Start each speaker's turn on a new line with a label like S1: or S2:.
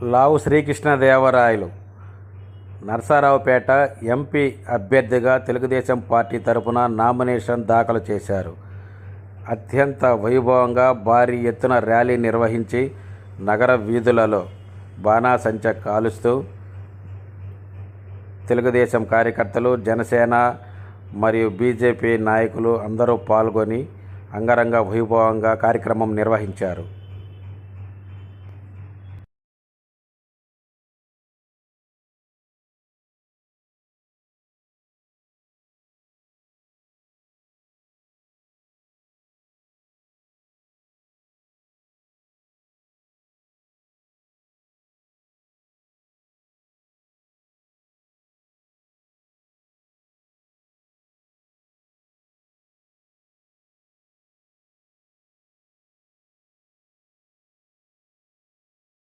S1: లావు Srikrishnadevarayalu Narasaraopet MP అభ్యర్థిగా Telugu Desam party తరపున nomination దాఖలు చేశారు. అత్యంత వైభవంగా భారీ ఎత్తున ర్యాలీ నిర్వహించి నగర వీధులలో బాణాసంచా కాలుస్తూ తెలుగుదేశం కార్యకర్తలు, జనసేన మరియు బీజేపీ నాయకులు అందరూ పాల్గొని అంగరంగ వైభవంగా కార్యక్రమం నిర్వహించారు.